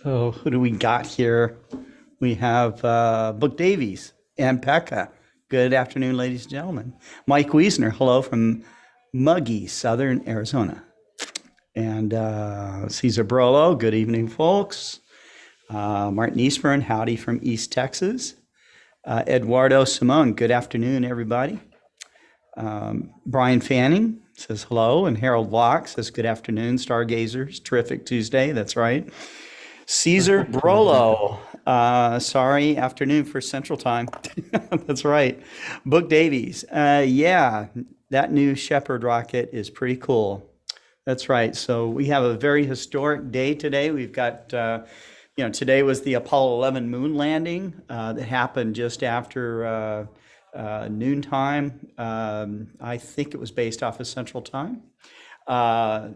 So who do we got here? We have Book Davies and Pekka. Good afternoon, ladies and gentlemen. Mike Wiesner, hello from muggy Southern Arizona. And Cesar Brolo, good evening, folks. Martin Eastburn, howdy from East Texas. Eduardo Simone, good afternoon, everybody. Brian Fanning says hello, and Harold Locke says good afternoon, Stargazers. Terrific Tuesday, that's right. Caesar Brolo, sorry, afternoon for Central Time. That's right. Book Davies, yeah, that new Shepard rocket is pretty cool. That's right. So we have a very historic day today. We've got, today was the Apollo 11 moon landing that happened just after noontime. I think it was based off of Central Time. So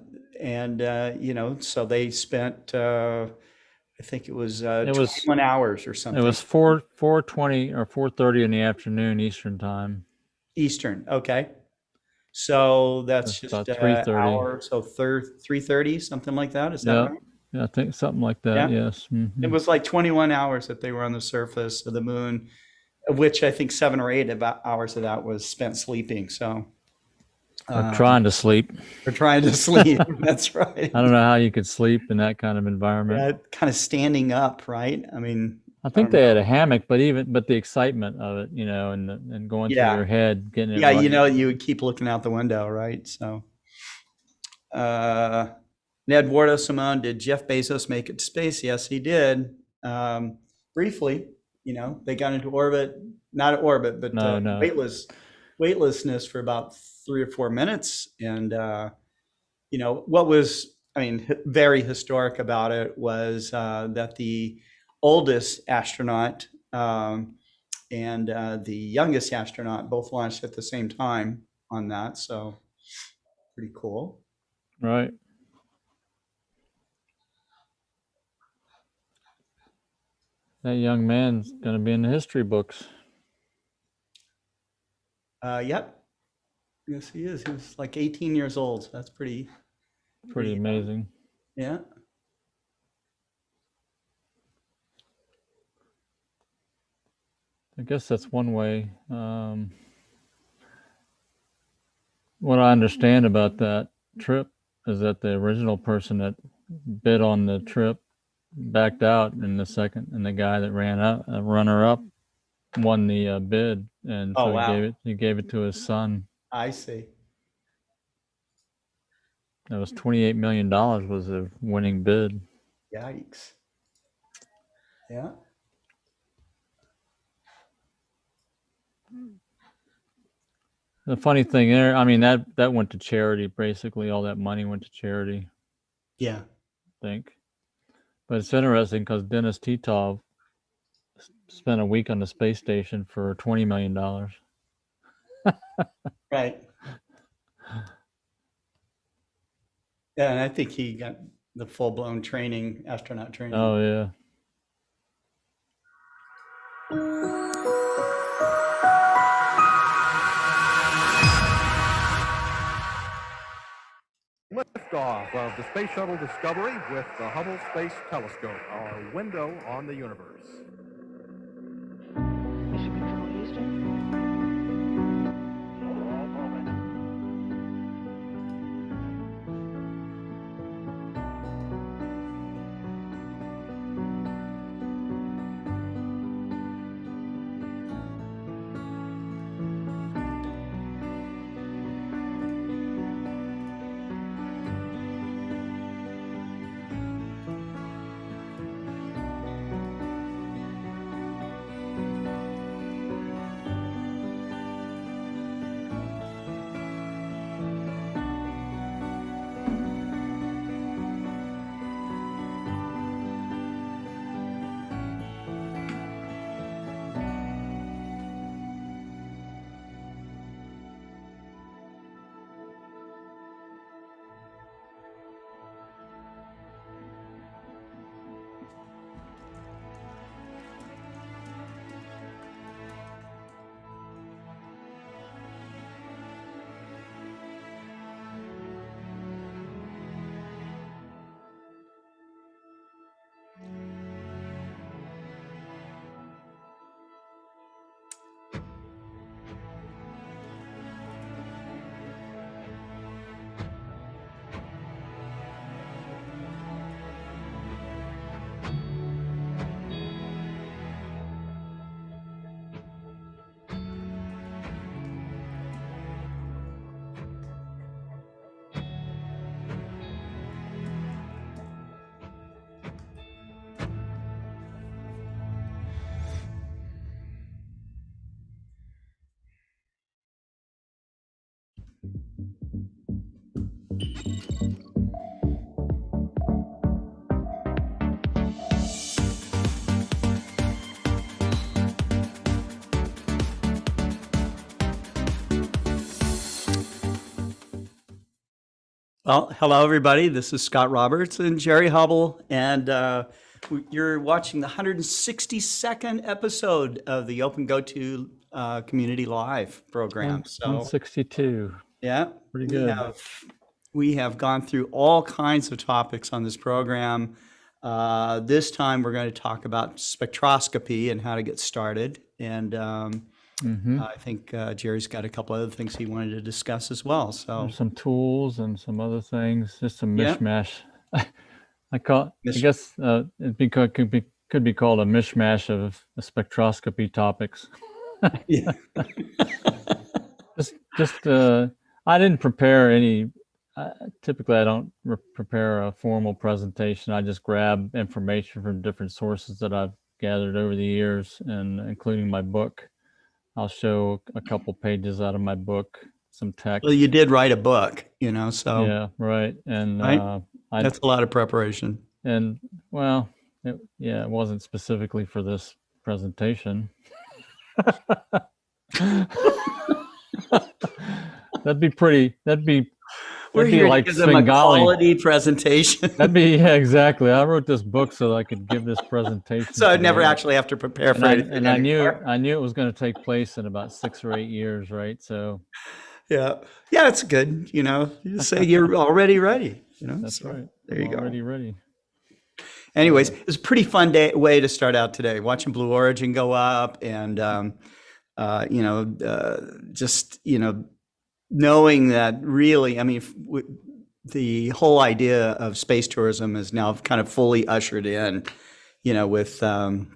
they spent, I think it was It was 21 hours or something. It was 4:20 or 4:30 in the afternoon Eastern time. Eastern, okay. So that's It's just about an 3:30. hour, so 3:30, something like that. Is that Yeah, right? yeah, I think something like that. Yeah. Yes. It was like 21 hours that they were on the surface of the moon, of which I think 7 or 8 hours of that was spent sleeping. So Or trying to sleep. we're trying to sleep. That's right. I don't know how you could sleep in that kind of environment. Yeah, kind of standing up, right? I mean, I I think don't they had know. a hammock, but the excitement of it, and going through Yeah. your head, getting it Yeah, right. you would keep looking out the window, right? So, uh, Eduardo Simon, did Jeff Bezos make it to space? Yes, he did. Briefly, they got into orbit, not orbit, but No. weightlessness for about 3 or 4 minutes. And, what was, very historic about it was that the oldest astronaut and the youngest astronaut both launched at the same time on that. So, pretty cool. Right. That young man's going to be in the history books. Yep. Yes, he is. He was like 18 years old. So that's pretty Pretty amazing. Yeah. I guess that's one way. What I understand about that trip is that the original person that bid on the trip backed out in the second, and the guy that runner up, won the bid, and Oh, so wow. he gave it to his son. I see. That was $28 million was the winning bid. Yikes. Yeah. The funny thing there, that went to charity. Basically, all that money went to charity. Yeah. I think. But it's interesting because Dennis Titov spent a week on the space station for $20 million. Right. Yeah, and I think he got the full-blown training, astronaut training. Oh, yeah. Liftoff of the Space Shuttle Discovery with the Hubble Space Telescope, our window on the universe. Mission Control, Houston. Well, hello, everybody. This is Scott Roberts and Jerry Hubbell, and you're watching the 162nd episode of the OpenGOTO Community Live program. So, 162. yeah, Pretty good. We have gone through all kinds of topics on this program. This time, we're going to talk about spectroscopy and how to get started. And I think Jerry's got a couple other things he wanted to discuss as well. So There's some tools and some other things, just some Yeah. mishmash. I guess could be called a mishmash of spectroscopy topics. yeah. I didn't prepare any. Typically, I don't prepare a formal presentation. I just grab information from different sources that I've gathered over the years, and including my book. I'll show a couple pages out of my book, some text. Well, you did write a book, so Yeah, right. And Right. That's a lot of preparation. and well, it wasn't specifically for this presentation. That'd be We're here like to give them a Svengali. quality presentation. Exactly. I wrote this book so that I could give this presentation. So I'd never today. actually have to prepare for And anything. I knew anymore. it was going to take place in about 6 or 8 years, right? So Yeah. Yeah, it's good. You just say you're already ready. that's so right. There you I'm go. already ready. Anyways, it was a pretty fun way to start out today, watching Blue Origin go up and, just, knowing that really, I mean, the whole idea of space tourism is now kind of fully ushered in, with Branson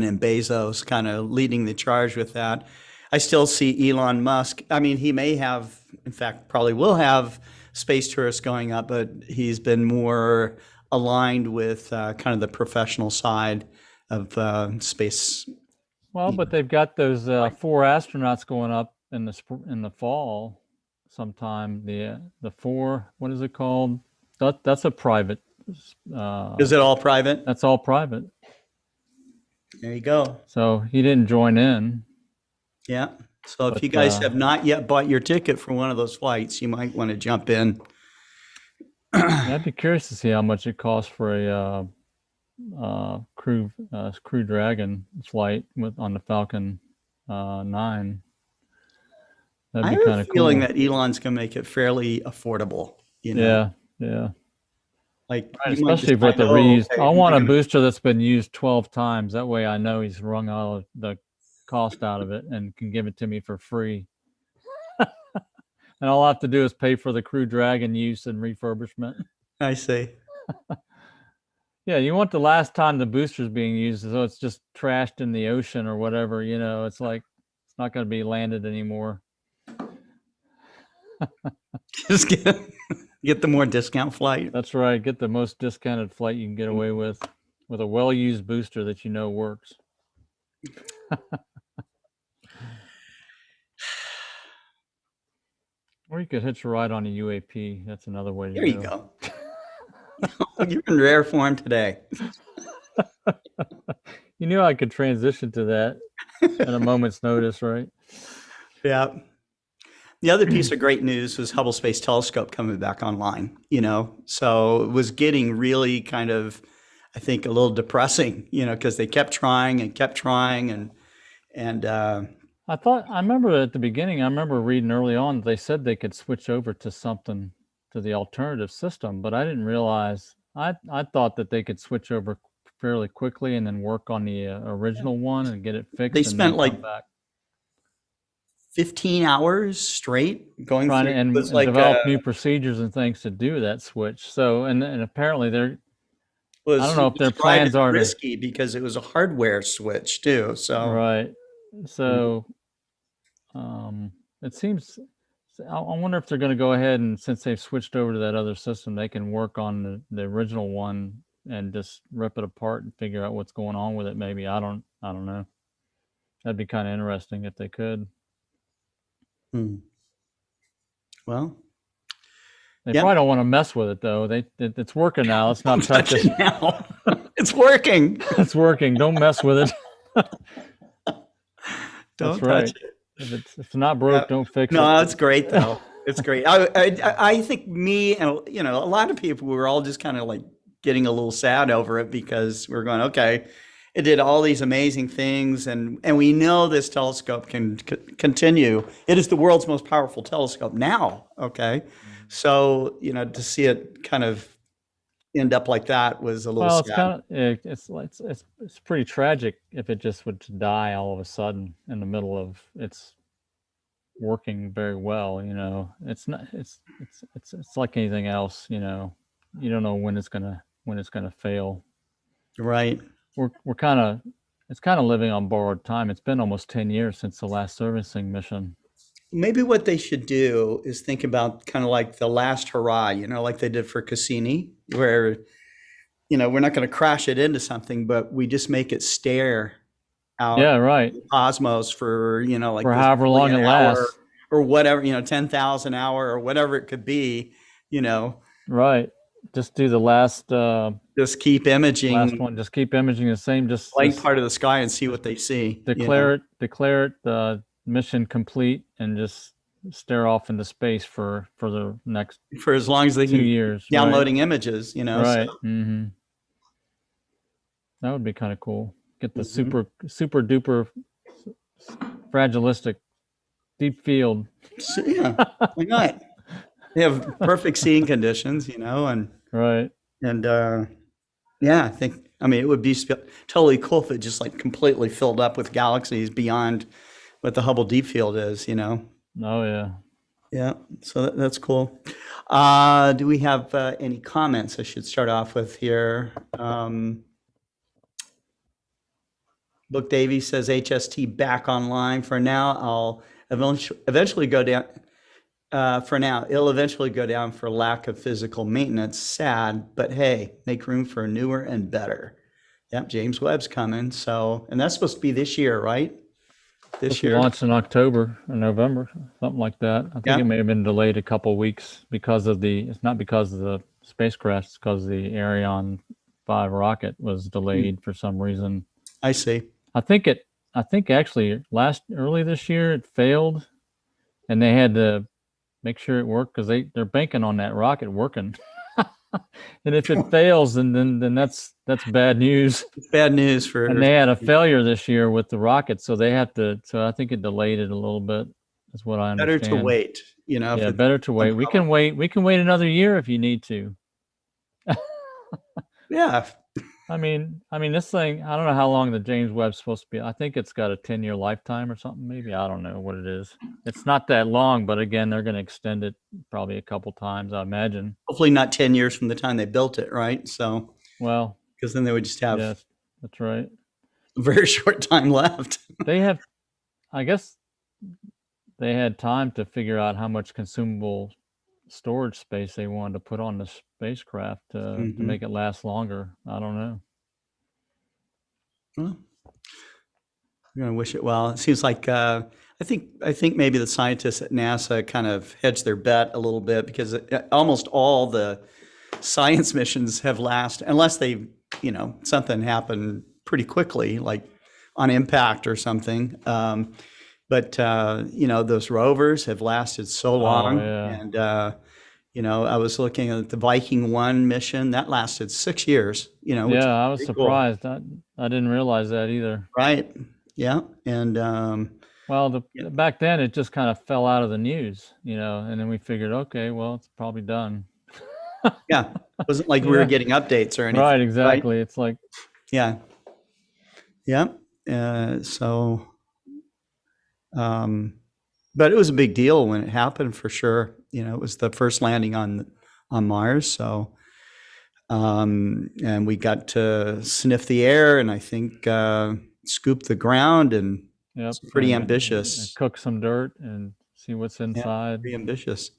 and Bezos kind of leading the charge with that. I still see Elon Musk. I mean, he may have, in fact, probably will have space tourists going up, but he's been more aligned with kind of the professional side of space. Well, but they've got those 4 astronauts going up in the fall sometime. The 4, what is it called? That's a private. Is it all private? That's all private. There you go. So he didn't join in. Yeah. So if But, you guys have not yet bought your ticket for one of those flights, you might want to jump in. I'd be curious to see how much it costs for a Crew Dragon flight on the Falcon 9. That'd I be have kind a of cool. feeling that Elon's going to make it fairly affordable. Yeah. Like Right, you might especially decide, with the "Oh, reused. okay, I I'm want a gonna-" booster that's been used 12 times. That way I know he's wrung all of the cost out of it and can give it to me for free. And all I have to do is pay for the Crew Dragon use and refurbishment. I see. Yeah, you want the last time the booster's being used, so it's just trashed in the ocean or whatever, it's like it's not going to be landed anymore. Just get the more discount flight. That's right. Get the most discounted flight you can get away with a well-used booster that works. Or you could hitch a ride on a UAP. That's another way to There you go. You're in rare form today. You knew I could transition to that at a moment's notice, right? Yeah. The other piece of great news was Hubble Space Telescope coming back online, so it was getting really kind of, I think, a little depressing, because they kept trying and I remember at the beginning, I remember reading early on, they said they could switch over to the alternative system, but I didn't realize, I thought that they could switch over fairly quickly and then work on the original one and get it fixed. They and spent then like come back. 15 hours straight going Trying through. to, and it was like develop new procedures and things to do that switch. So, and apparently I don't know if their plans are risky because it was a hardware switch too. So right. So, it seems. I wonder if they're going to go ahead and, since they've switched over to that other system, they can work on the original one and just rip it apart and figure out what's going on with it. Maybe I don't know. That'd be kind of interesting if they could. Well, they probably don't want to mess with it though. It's working now. Let's not touch it now. It's working. It's working. Don't mess with it. Don't That's right. touch it. If it's not broke, don't fix it. No, that's great though. It's great. I think me and a lot of people were all just kind of like getting a little sad over it because we're going, okay, it did all these amazing things, and we know this telescope can continue. It is the world's most powerful telescope now. Okay, so to see it kind of end up like that was a little Well, it's sad. kind of it's pretty tragic if it just would die all of a sudden in the middle of its working very well. It's not it's like anything else. You don't know when it's gonna fail. Right. We're kind of it's kind of living on borrowed time. It's been almost 10 years since the last servicing mission. Maybe what they should do is think about kind of like the last hurrah, like they did for Cassini, where we're not going to crash it into something, but we just make it stare out Yeah, right. the cosmos for, like For this however long it billion hour lasts. or whatever, 10,000 hour or whatever it could be, Right. Just do the last just keep imaging one. Just keep imaging the same. blank part of the sky and see what they see. Declare it mission complete, and just stare off into space for the next for as long as they 2 can years. downloading images, Right. So. Mm-hmm. That would be kind of cool. Get the Mhm. super duper fragilistic deep field. So, yeah, why not? They have perfect seeing conditions, and Right. Yeah, it would be totally cool if it just like completely filled up with galaxies beyond what the Hubble Deep Field is, Oh yeah. Yeah, so that's cool. Do we have any comments I should start off with here? Book Davy says HST back online. For now, I'll eventually go down. For now, it'll eventually go down for lack of physical maintenance. Sad, but hey, make room for newer and better. Yep, James Webb's coming. So, and that's supposed to be this year, right? This year. Launched in October or November, something like that. I think it may have been delayed a couple weeks because of it's not because of the spacecraft, it's because the Ariane 5 rocket was delayed for some reason. I see. I think actually early this year it failed, and they had to make sure it worked because they're banking on that rocket working. And if it fails, then that's bad news. It's bad news for. And they had a failure this year with the rocket, so they have to. So I think it delayed it a little bit. Is what I understand. Better to wait. Yeah, better to wait. We can wait. We can wait another year if you need to. Yeah. I mean, this thing, I don't know how long the James Webb's supposed to be. I think it's got a 10-year lifetime or something, maybe. I don't know what it is. It's not that long, but again, they're going to extend it probably a couple times, I imagine. Hopefully not 10 years from the time they built it, right? So, well, because then they would just have yes, that's right. a very short time left. I guess they had time to figure out how much consumable storage space they wanted to put on the spacecraft to make it last longer. I don't know. Well, I'm going to wish it well. It seems like I think maybe the scientists at NASA kind of hedged their bet a little bit because almost all the science missions have lasted, unless they, something happened pretty quickly, like on impact or something. But those rovers have lasted so long, and I was looking at the Viking 1 mission that lasted 6 years. I was surprised. Cool. I didn't realize that either. Right. Yeah. And back then it just kind of fell out of the news, and then we figured, okay, well, it's probably done. Yeah, it wasn't like we were getting updates or anything. Right. Exactly. Right? It's like, yeah. So. But it was a big deal when it happened, for sure. It was the first landing on Mars. So, and we got to sniff the air and I think scoop the ground, and it's pretty ambitious. And cook some dirt and see what's inside. Yeah, pretty ambitious.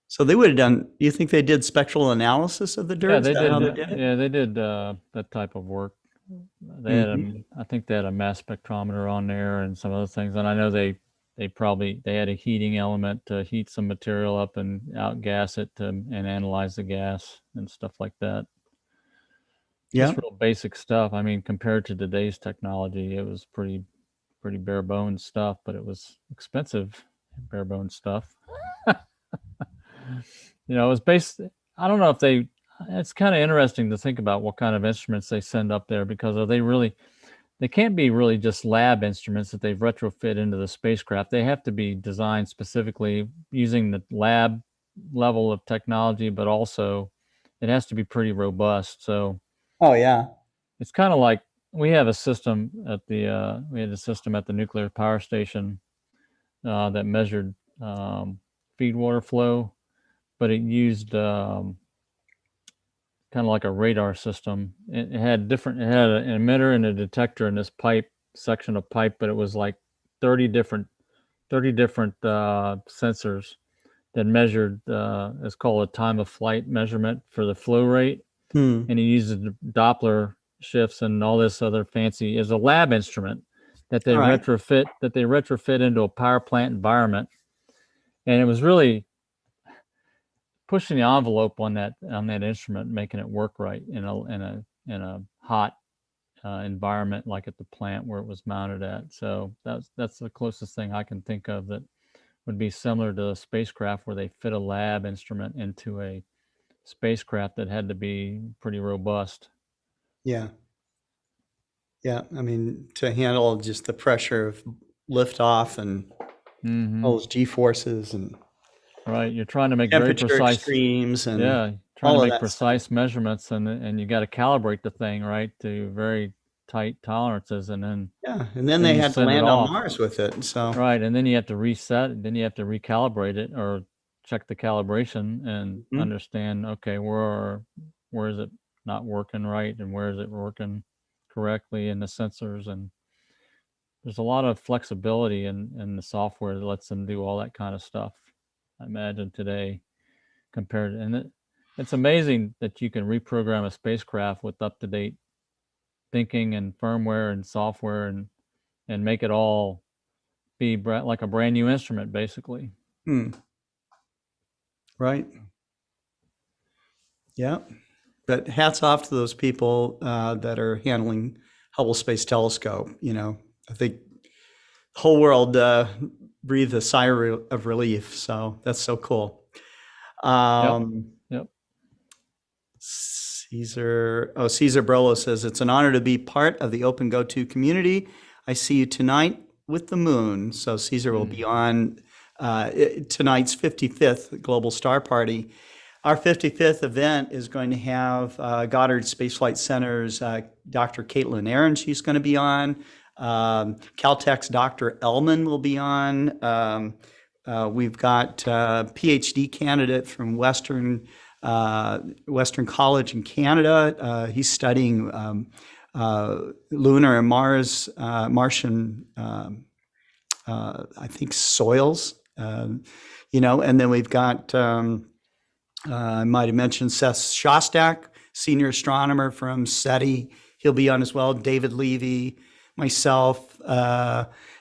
So they would have done. Do you think they did spectral analysis of the dirt? Yeah, they did. Yeah, they did that type of work. They had I think they had a mass spectrometer on there and some other things, and I know they had a heating element to heat some material up and outgas it and analyze the gas and stuff like that. Yeah, just real basic stuff. I mean, compared to today's technology, it was pretty bare bones stuff, but it was expensive bare bones stuff. You know, it was based. I don't know if they. It's kind of interesting to think about what kind of instruments they send up there, because are they really? They can't be really just lab instruments that they've retrofit into the spacecraft. They have to be designed specifically using the lab level of technology, but also it has to be pretty robust. So Oh yeah. it's kind of like we have a system at the we had a system at the nuclear power station that measured feed water flow, but it used kind of like a radar system. It had different. It had an emitter and a detector in this pipe section of pipe, but it was like 30 different sensors that measured. It's called a time of flight measurement for the flow rate, Hmm. and he uses Doppler shifts and all this other fancy. Is a lab instrument that they All right. retrofit into a power plant environment, and it was really pushing the envelope on that instrument, making it work right in a hot environment like at the plant where it was mounted at. So that's the closest thing I can think of that would be similar to a spacecraft, where they fit a lab instrument into a spacecraft that had to be pretty robust. Yeah. Yeah. I mean, to handle just the pressure of liftoff and Mm-hmm. all those G forces and Right, you're trying to make very temperature precise. extremes and Yeah, trying to all of make that stuff. precise measurements, and you got to calibrate the thing right to very tight tolerances, and Yeah. And then then they you had to send it land on off. Mars with it. So, Right, and then you have to reset, then you have to recalibrate it or check the calibration and mhm. understand, okay, where is it not working right and where is it working correctly in the sensors. And there's a lot of flexibility in the software that lets them do all that kind of stuff, I imagine, today compared to, and it's amazing that you can reprogram a spacecraft with up-to-date thinking and firmware and software, and make it all be like a brand new instrument, basically. Hmm. Right. Yeah. But hats off to those people that are handling Hubble Space Telescope. I think the whole world breathed a sigh of relief. So that's so cool. Yep. Um, Yep. Caesar Brolo says, it's an honor to be part of the OpenGOTO community. I see you tonight with the moon. So Caesar will be on tonight's 55th Global Star Party. Our 55th event is going to have Goddard Space Flight Center's Dr. Caitlin Aaron. She's going to be on. Caltech's Dr. Ellman will be on. We've got PhD candidate from Western College in Canada. He's studying lunar and Martian, I think, soils. And then we've got. I might have mentioned Seth Shostak, senior astronomer from SETI. He'll be on as well. David Levy, myself,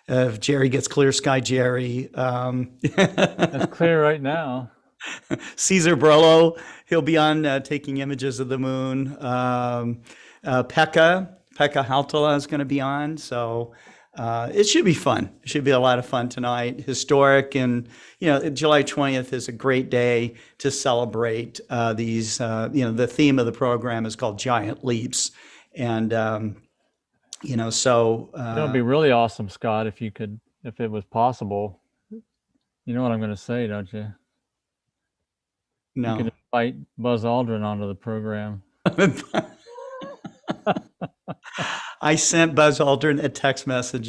if Jerry gets clear sky, Jerry. That's clear right now. Caesar Brolo, he'll be on taking images of the moon. Pekka Hautala is going to be on. So it should be fun. It should be a lot of fun tonight. Historic, and July 20th is a great day to celebrate these. The theme of the program is called Giant Leaps, and so It would be really awesome, Scott, if it was possible. You know what I'm going to say, don't you? You could no. invite Buzz Aldrin onto the program. I sent Buzz Aldrin a text message,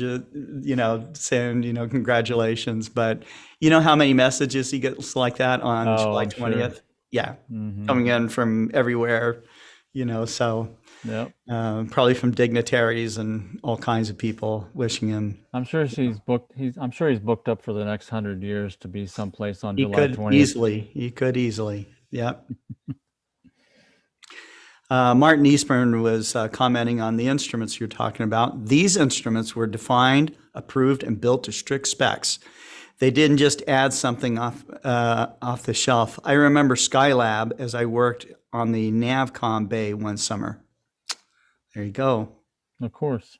saying, congratulations. But you know how many messages he gets like that on July I'm 20th? sure. Yeah, Mm-hmm. coming in from everywhere, so Yep. probably from dignitaries and all kinds of people wishing him. I'm sure he's booked up for the next 100 years to be someplace on He July could 20th. easily. Yep. Martin Eastburn was commenting on the instruments you're talking about. These instruments were defined, approved, and built to strict specs. They didn't just add something off the shelf. I remember Skylab as I worked on the Navcom bay one summer. There you go. Of course.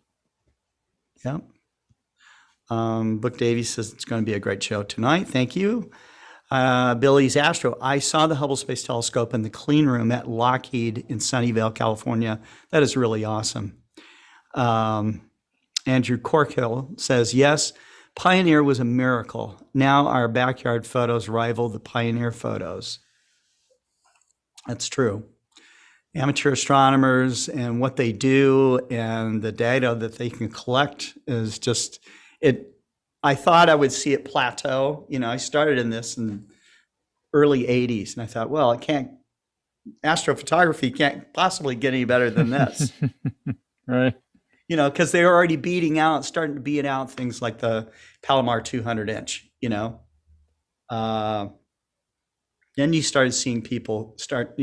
Yep. Book Davies says it's going to be a great show tonight. Thank you. Billy's Astro. I saw the Hubble Space Telescope in the clean room at Lockheed in Sunnyvale, California. That is really awesome. Andrew Corkill says, yes, Pioneer was a miracle. Now our backyard photos rival the Pioneer photos. That's true. Amateur astronomers and what they do and the data that they can collect is just it. I thought I would see it plateau. I started in this in early 80s and I thought, well, astrophotography can't possibly get any better than this. Right. Because they're already starting to beat out things like the Palomar 200 inch, Then you started seeing people start,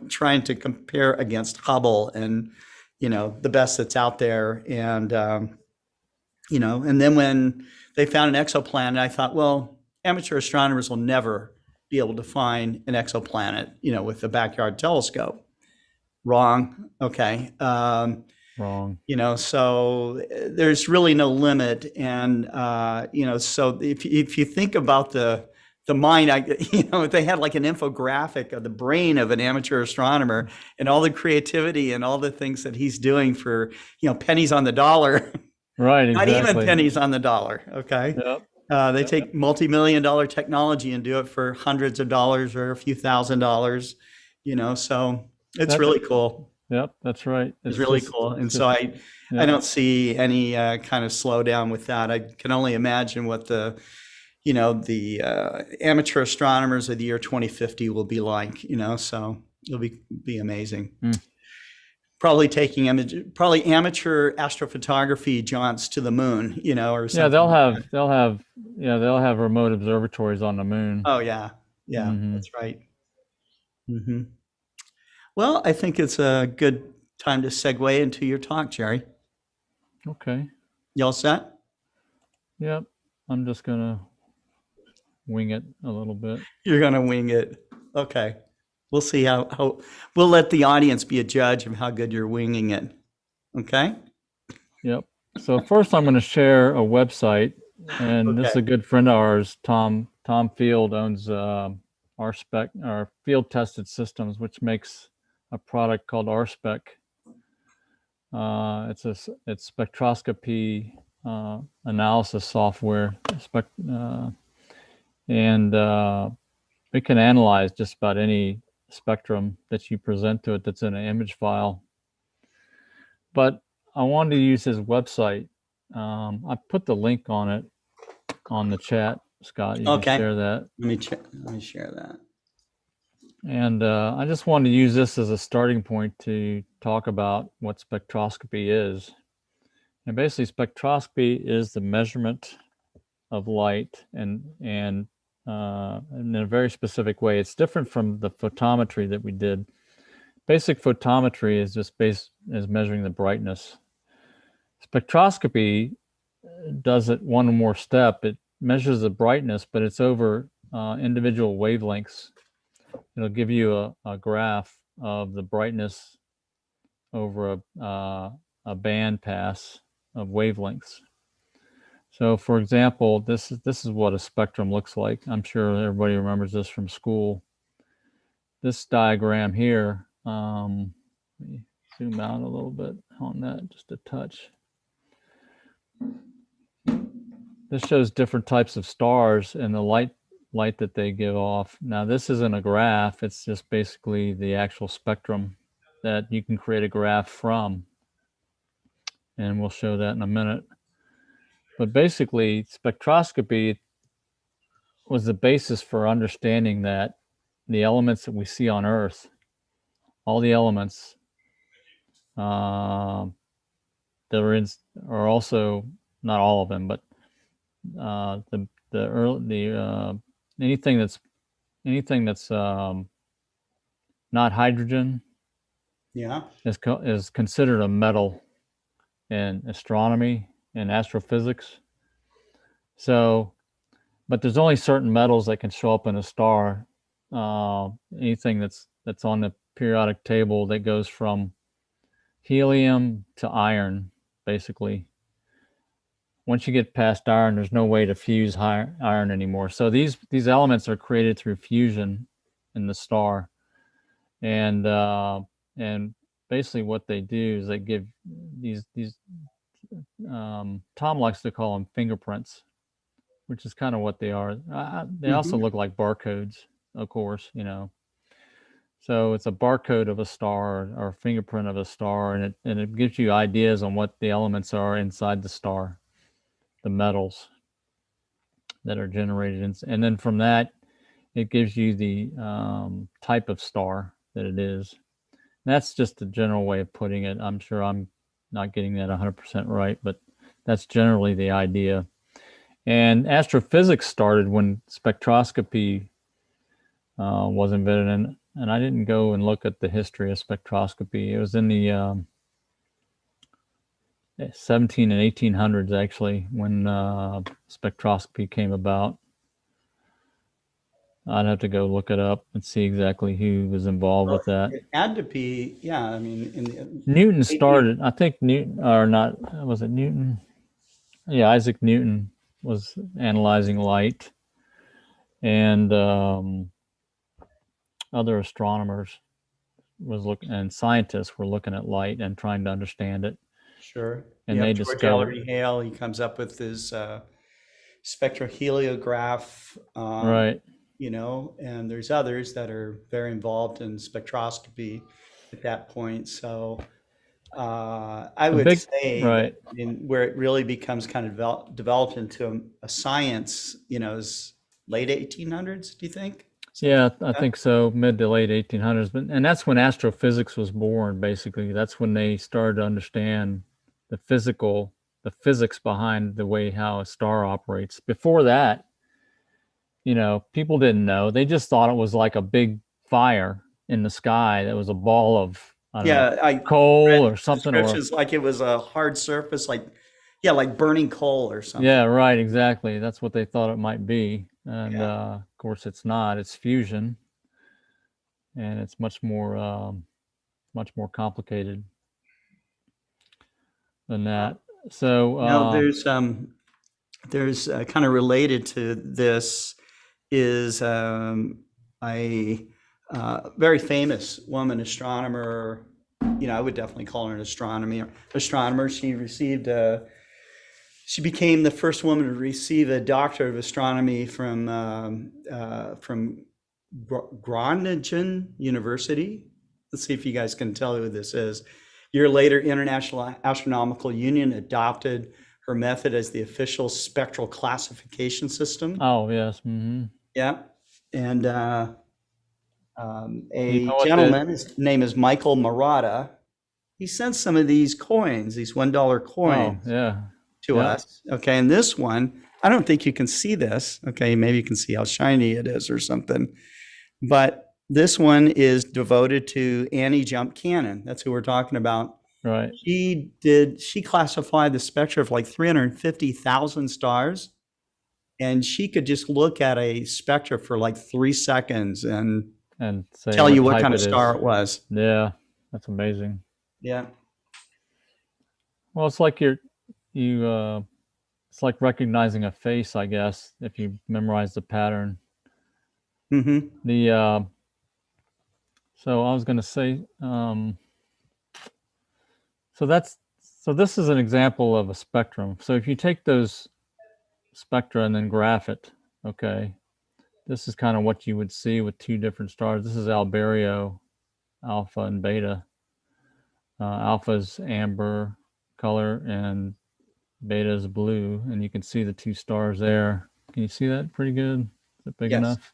trying to compare against Hubble and, the best that's out there. And, and then when they found an exoplanet, I thought, well, amateur astronomers will never be able to find an exoplanet, with the backyard telescope. Wrong. Okay. Wrong. So there's really no limit. And, so if you think about the mind, they had like an infographic of the brain of an amateur astronomer and all the creativity and all the things that he's doing for, pennies on the dollar. Right. Exactly. Not even pennies on the dollar. Okay. Yep. They take multi-million-dollar technology and do it for hundreds of dollars or a few $1,000s, so it's really cool. Yep, that's right. It's really cool. And so I don't see any kind of slowdown with that. I can only imagine what the amateur astronomers of the year 2050 will be like, so it'll be amazing. Probably taking amateur astrophotography jaunts to the moon, or something. Yeah, they'll have remote observatories on the moon. Oh yeah. Yeah, that's right. Well, I think it's a good time to segue into your talk, Jerry. Okay. You all set? Yep. I'm just going to wing it a little bit. You're going to wing it. Okay. We'll see how we'll let the audience be a judge of how good you're winging it. Okay? Yep. So first I'm going to share a website, and this is a good friend of ours, Tom Field, owns our field tested systems, which makes a product called RSpec. It's spectroscopy analysis software, and it can analyze just about any spectrum that you present to it that's in an image file. But I wanted to use his website. I put the link on it on the chat, Scott. You can share that. Let me share that. And I just wanted to use this as a starting point to talk about what spectroscopy is. And basically, spectroscopy is the measurement of light and in a very specific way. It's different from the photometry that we did. Basic photometry is just measuring the brightness. Spectroscopy does it one more step. It measures the brightness, but it's over individual wavelengths. It'll give you a graph of the brightness over a band pass of wavelengths. So, for example, this is what a spectrum looks like. I'm sure everybody remembers this from school. This diagram here, let me zoom out a little bit on that, just a touch. This shows different types of stars and the light that they give off. Now, this isn't a graph. It's just basically the actual spectrum that you can create a graph from. And we'll show that in a minute. But basically, spectroscopy was the basis for understanding that the elements that we see on Earth, all the elements that are also, not all of them, but anything that's not hydrogen is considered a metal in astronomy and astrophysics. So, but there's only certain metals that can show up in a star. Anything that's on the periodic table that goes from helium to iron, basically. once you get past iron, there's no way to fuse iron anymore. So these elements are created through fusion in the star, and basically what they do is they give these Tom likes to call them fingerprints, which is kind of what they are. They also look like barcodes, of course, you know. So it's a barcode of a star or a fingerprint of a star, and it gives you ideas on what the elements are inside the star, the metals that are generated, and then from that, it gives you the type of star that it is. And that's just a general way of putting it. I'm sure I'm not getting that 100% right, but that's generally the idea. And astrophysics started when spectroscopy was invented, and I didn't go and look at the history of spectroscopy. It was in the 17 and 1800s, actually, when spectroscopy came about. I'd have to go look it up and see exactly who was involved with that. It had to be, yeah. I mean, in the Newton started, I think Newton, or not, was it Newton? Yeah, Isaac Newton was analyzing light, and other astronomers and scientists were looking at light and trying to understand it. Sure. And they George discovered, Ellery Hale, he comes up with his spectroheliograph, right. you know, and there's others that are very involved in spectroscopy at that point. So I would say right. that where it really becomes kind of developed into a science, you know, is late 1800s, do you think? Yeah, I think so, mid to late 1800s. And that's when astrophysics was born, basically. That's when they started to understand the physics behind the way how a star operates. Before that, you know, people didn't know. They just thought it was like a big fire in the sky that was a ball of, I don't know, coal or something. Descriptions like it was a hard surface, like, yeah, like burning coal or something. Yeah, right, exactly. That's what they thought it might be. And of course, it's not. It's fusion, and it's much more complicated than that. So now there's kind of related to this is a very famous woman astronomer. You know, I would definitely call her an astronomer. She became the first woman to receive a doctorate of astronomy from Groningen University. Let's see if you guys can tell who this is. A year later, International Astronomical Union adopted her method as the official spectral classification system. Oh, yes. Mm-hmm. Yeah. And gentleman, his name is Michael Murata. He sent some of these coins, these $1 coins to us. Okay. And this one, I don't think you can see this. Okay. Maybe you can see how shiny it is or something. But this one is devoted to Annie Jump Cannon. That's who we're talking about. Right. She classified the spectra of like 350,000 stars. And she could just look at a spectra for like 3 seconds and say tell you what kind of star it was. Yeah, that's amazing. Yeah. Well, it's like it's like recognizing a face, I guess, if you memorize the pattern. Mm-hmm. So I was going to say, so this is an example of a spectrum. So if you take those spectra and then graph it, okay, this is kind of what you would see with two different stars. This is Alberio, alpha and beta. Alpha's amber color and beta is blue, and you can see the two stars there. Can you see that pretty good? Is it big enough?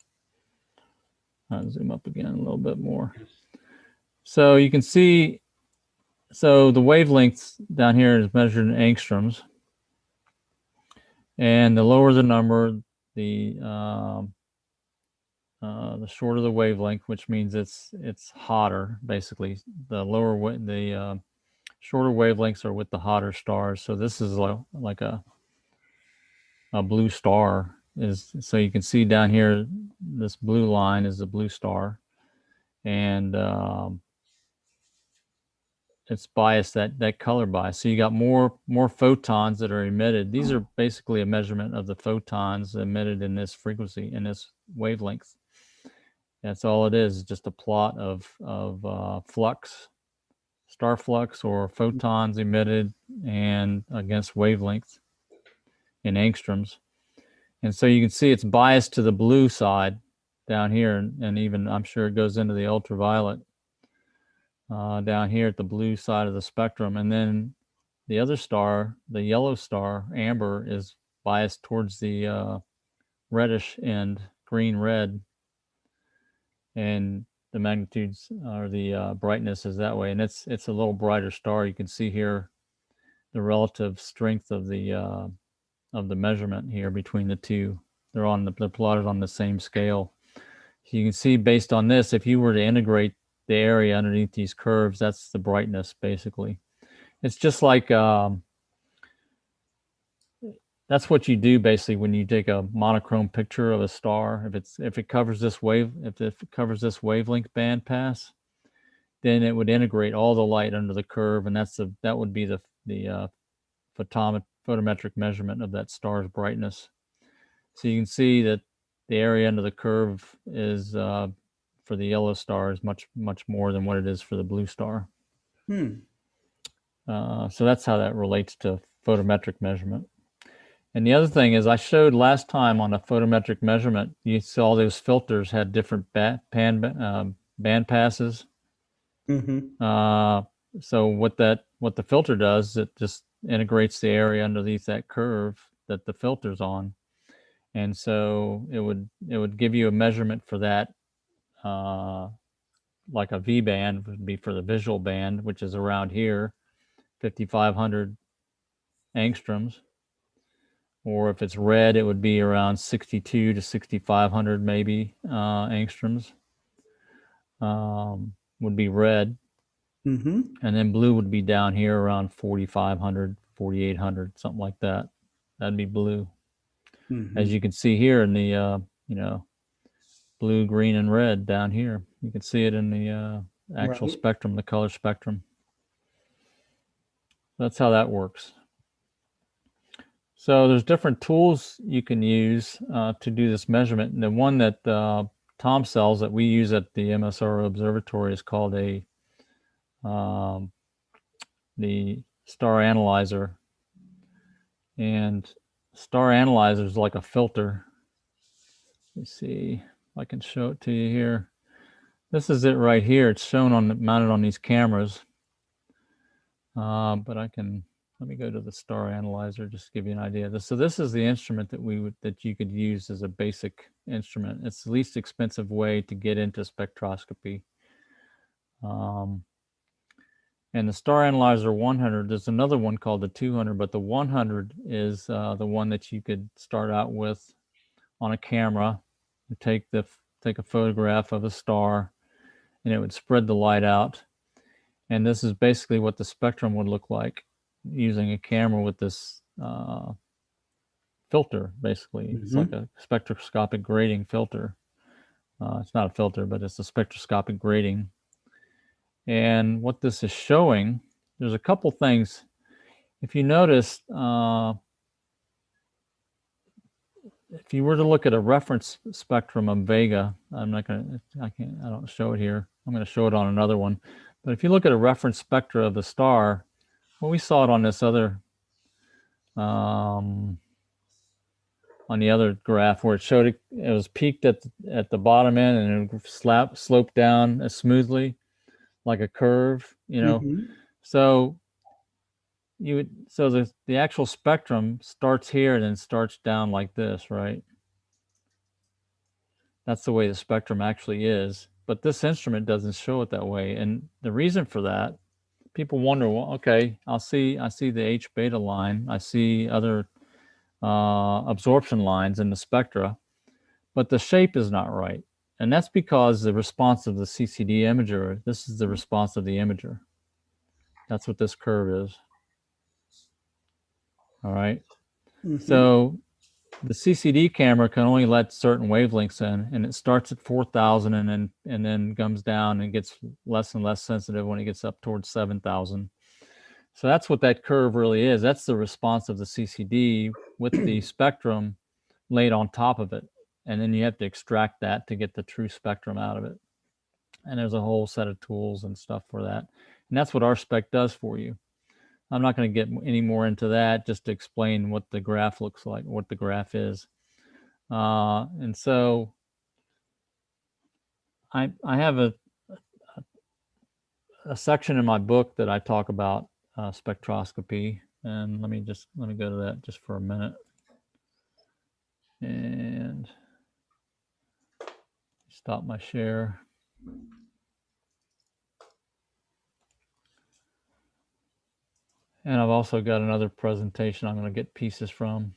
I'll zoom up again a little bit more. So you can see, so the wavelengths down here is measured in angstroms. And the lower the number, the shorter the wavelength, which means it's hotter. Basically, the shorter wavelengths are with the hotter stars. So this is like a blue star. So you can see down here, this blue line is a blue star, and it's biased, that color bias. So you got more photons that are emitted. These are basically a measurement of the photons emitted in this frequency, in this wavelength. That's all it is, just a plot of flux, star flux, or photons emitted and against wavelength in angstroms. And so you can see it's biased to the blue side down here, and even I'm sure it goes into the ultraviolet down here at the blue side of the spectrum. And then the other star, the yellow star, amber, is biased towards the reddish end, green-red, and the magnitudes or the brightness is that way. And it's a little brighter star. You can see here the relative strength of the measurement here between the two. They're plotted on the same scale. So you can see based on this, if you were to integrate the area underneath these curves, that's the brightness basically. It's just like that's what you do basically when you take a monochrome picture of a star. If it covers this wavelength band pass, then it would integrate all the light under the curve, and that would be the photometric measurement of that star's brightness. So you can see that the area under the curve is for the yellow star is much more than what it is for the blue star. So that's how that relates to photometric measurement. And the other thing is, I showed last time on a photometric measurement, you saw those filters had different band passes. So what the filter does, it just integrates the area underneath that curve that the filter's on, and so it would give you a measurement for that, like a V band would be for the visual band, which is around here, 5,500 angstroms. Or if it's red, it would be around 62 to 6,500 maybe angstroms would be red. And then blue would be down here around 4,500, 4,800, something like that. That'd be blue. As you can see here in the, blue, green, and red down here. You can see it in the actual spectrum, the color spectrum. That's how that works. So there's different tools you can use to do this measurement. And the one that Tom sells that we use at the MSRO Observatory is called the Star Analyzer. And Star Analyzer is like a filter. Let me see if I can show it to you here. This is it right here. It's shown mounted on these cameras. But let me go to the Star Analyzer just to give you an idea. So this is the instrument that you could use as a basic instrument. It's the least expensive way to get into spectroscopy. And the Star Analyzer 100, there's another one called the 200, but the 100 is the one that you could start out with on a camera. You take a photograph of a star, and it would spread the light out. And this is basically what the spectrum would look like using a camera with this filter, basically. It's like a spectroscopic grating filter. It's not a filter, but it's a spectroscopic grating. And what this is showing, there's a couple things. If you notice, if you were to look at a reference spectrum of Vega, I don't show it here. I'm going to show it on another one. But if you look at a reference spectra of the star, well, we saw it on this other, on the other graph where it showed it was peaked at the bottom end and it sloped down smoothly, like a curve, So the actual spectrum starts here and then starts down like this, right? That's the way the spectrum actually is. But this instrument doesn't show it that way. And the reason for that, people wonder, well, okay, I see the H beta line. I see other absorption lines in the spectra, but the shape is not right. And that's because the response of the CCD imager, this is the response of the imager. That's what this curve is. All right. So the CCD camera can only let certain wavelengths in, and it starts at 4,000 and then comes down and gets less and less sensitive when it gets up towards 7,000. So that's what that curve really is. That's the response of the CCD with the spectrum laid on top of it. And then you have to extract that to get the true spectrum out of it. And there's a whole set of tools and stuff for that. And that's what our spec does for you. I'm not going to get any more into that, just to explain what the graph looks like, what the graph is. And so I have a section in my book that I talk about spectroscopy. And let me go to that just for a minute. And stop my share. And I've also got another presentation I'm going to get pieces from.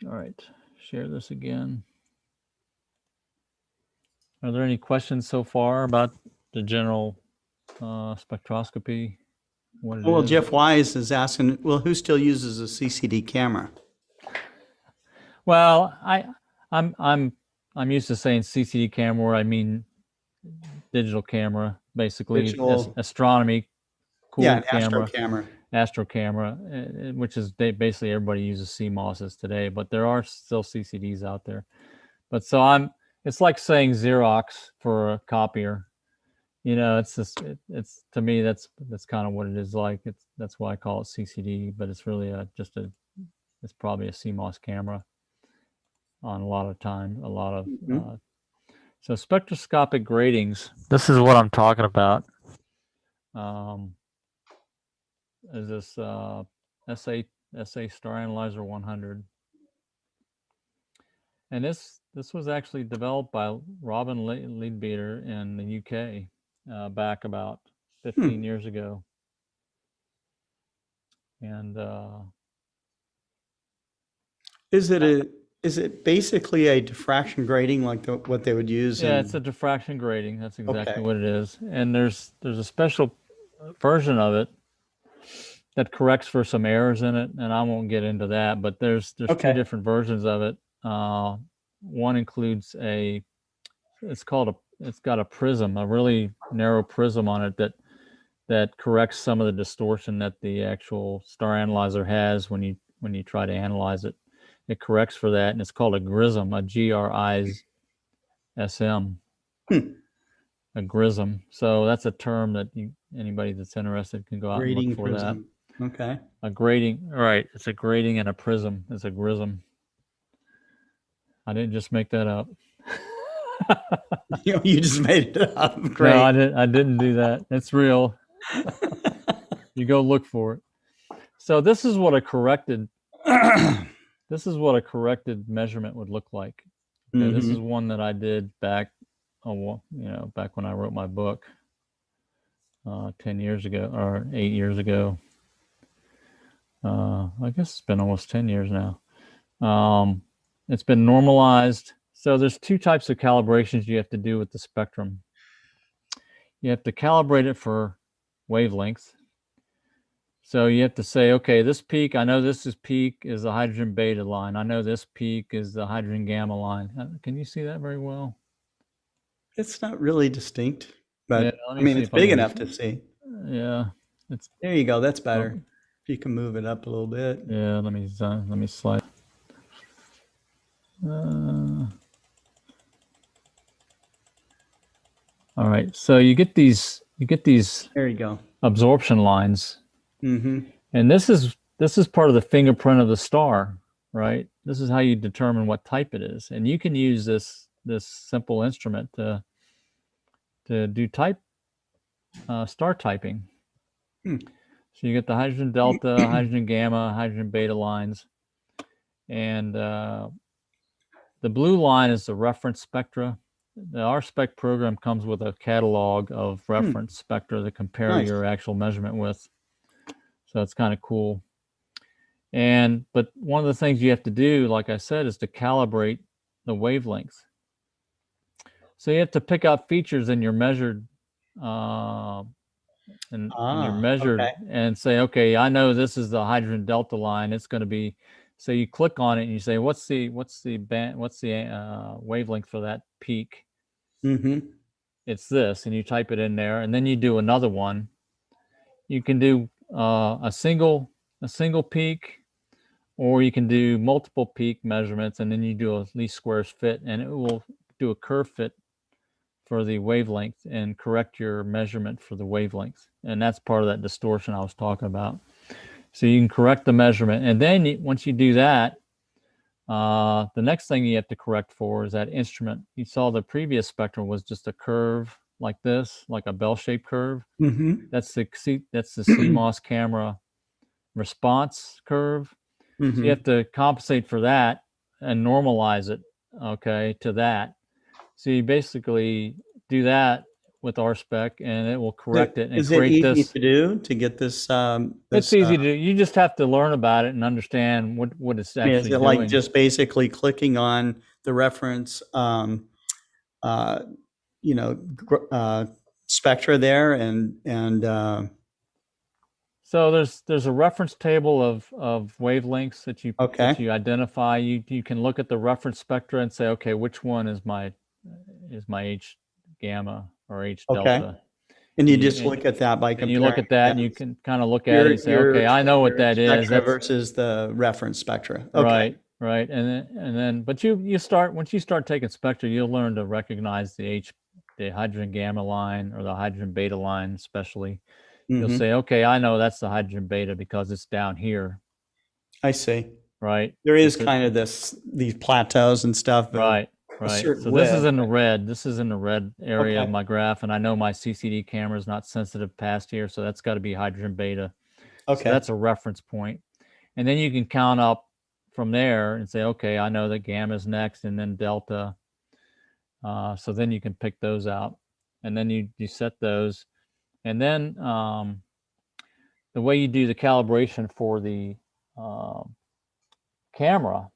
All right, share this again. Are there any questions so far about the general spectroscopy? What it Well, is? Jeff Wise is asking, well, who still uses a CCD camera? Well, I'm used to saying CCD camera, where I mean digital camera, basically. Digital. Astronomy, cool Yeah, an camera. Astro camera, which is basically everybody uses CMOSs today, but there are still CCDs out there. But so it's like saying Xerox for a copier. You know, it's just it's to me that's kind of what it is like. That's why I call it CCD, but it's really it's probably a CMOS camera on a lot of time, so spectroscopic gratings. This is what I'm talking about. Is this SA Star Analyzer 100, and this was actually developed by Robin Leadbeater in the UK back about 15 years ago, and is it basically a diffraction grating like what they would use? Yeah, it's a diffraction grating. That's exactly Okay. what it is. And there's a special version of it that corrects for some errors in it, and I won't get into that. But there's Okay. two different versions of it. One includes it's got a prism, a really narrow prism on it that corrects some of the distortion that the actual star analyzer has when you try to analyze it. It corrects for that, and it's called a GRISM, a GRISM. A GRISM. So that's a term that anybody that's interested can go out and look for prism. That. Okay. A grating, right? It's a grating and a prism. It's a GRISM. I didn't just make that up. You just made it up. Great. No, I didn't do that. It's real. You go look for it. So this is what a corrected measurement would look like. Okay, This is one that I did back when I wrote my book 10 years ago or 8 years ago. I guess it's been almost 10 years now. It's been normalized. So there's two types of calibrations you have to do with the spectrum. You have to calibrate it for wavelength. So you have to say, okay, this peak, I know this peak is the hydrogen beta line. I know this peak is the hydrogen gamma line. Can you see that very well? It's not really distinct, but yeah, I mean, it's big enough to see. Yeah. There you go. That's better. If you can move it up a little bit. Yeah, let me slide. All right, so you get these. There you go. Absorption lines, and this is part of the fingerprint of the star, right? This is how you determine what type it is, and you can use this simple instrument to do star typing. So you get the hydrogen delta, hydrogen gamma, hydrogen beta lines, and the blue line is the reference spectra. The RSpec program comes with a catalog of reference spectra to compare your actual measurement with. So it's kind of cool. But one of the things you have to do, like I said, is to calibrate the wavelength. So you have to pick out features in your measured and you're measured Okay. and say, okay, I know this is the hydrogen delta line. It's going to be, so you click on it and you say, what's the wavelength for that peak? Mm-hmm. It's this, and you type it in there, and then you do another one. You can do a single peak, or you can do multiple peak measurements, and then you do a least squares fit, and it will do a curve fit for the wavelength and correct your measurement for the wavelength. And that's part of that distortion I was talking about. So you can correct the measurement. And then once you do that, the next thing you have to correct for is that instrument. You saw the previous spectrum was just a curve like this, like a bell-shaped curve. Mm-hmm. That's the CMOS camera response curve. Mm-hmm. So you have to compensate for that and normalize it, okay, to that. So you basically do that with RSpec, and it will correct it and Is it create easy this. to do to get this? It's easy to do. You just have to learn about it and understand what it's I mean, actually is it like doing. just basically clicking on the reference, spectra there, and So there's a reference table of wavelengths that you Okay. identify. You can look at the reference spectra and say, okay, which one is my H gamma or H Okay. delta? And you just look at that by And comparing. you look at that, and you can kind of look at it and say, okay, I know what that is. Spectra versus the reference spectra. Okay. Right. And then, but you start, once you start taking spectra, you'll learn to recognize the hydrogen gamma line or the hydrogen beta line, especially. You'll Mm-hmm. say, okay, I know that's the hydrogen beta because it's down here, I see. right? There is kind of these plateaus and stuff. Right. certain So this is width. in the red. This is in the red area of Okay. my graph, and I know my CCD camera is not sensitive past here, so that's got to be hydrogen beta. Okay. So that's a reference point. And then you can count up from there and say, okay, I know that gamma is next, and then delta. So then you can pick those out, and then you set those. And then the way you do the calibration for the camera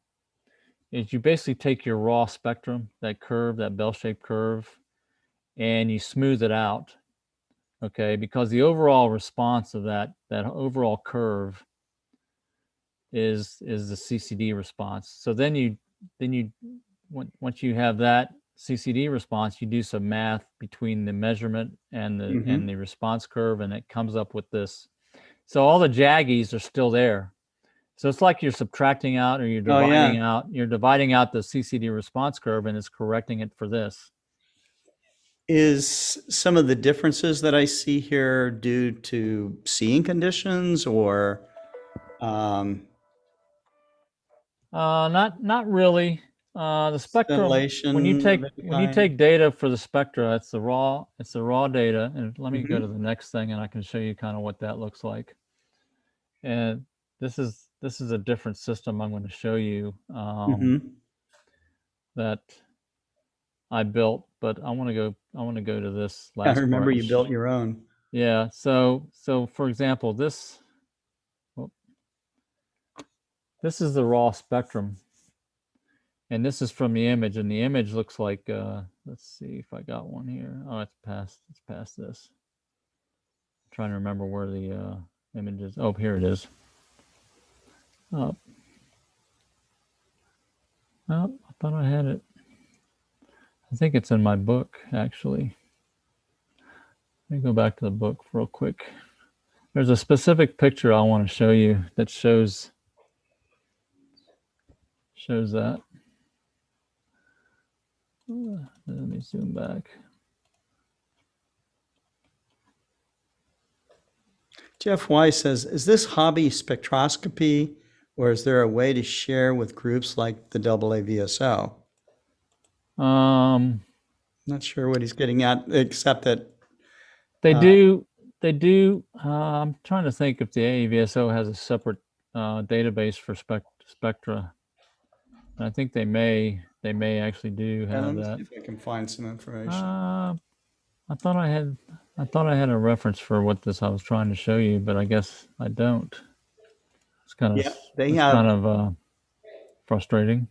is you basically take your raw spectrum, that curve, that bell-shaped curve, and you smooth it out, okay? Because the overall response of that overall curve is the CCD response. So then once you have that CCD response, you do some math between the measurement and the response curve, and it comes up with this. So all the jaggies are still there. So it's like you're subtracting out, or you're dividing out. You're dividing out the CCD response curve, and it's correcting it for this. Is some of the differences that I see here due to seeing conditions or? Not really. The spectrum, when you Scintillation take data for the spectra, it's the raw data. And let me go to the next thing, and I can show you kind of what that looks like. And this is a different system I'm going to show you that I built, but I want to go to this last I remember part. you built your own. Yeah. So for example, this is the raw spectrum, and this is from the image, and the image looks like, let's see if I got one here. Oh, it's past this. I'm trying to remember where the image is. Oh, here it is. Oh, I thought I had it. I think it's in my book, actually. Let me go back to the book real quick. There's a specific picture I want to show you that shows that. Let me zoom back. Jeff Weiss says, is this hobby spectroscopy, or is there a way to share with groups like the AAVSO? Not sure what he's getting at, except that they do. I'm trying to think if the AAVSO has a separate database for spectra. I think they may actually do have let me that. see if I can find some information. I thought I had a reference for what I was trying to show you, but I guess I don't. It's kind of frustrating.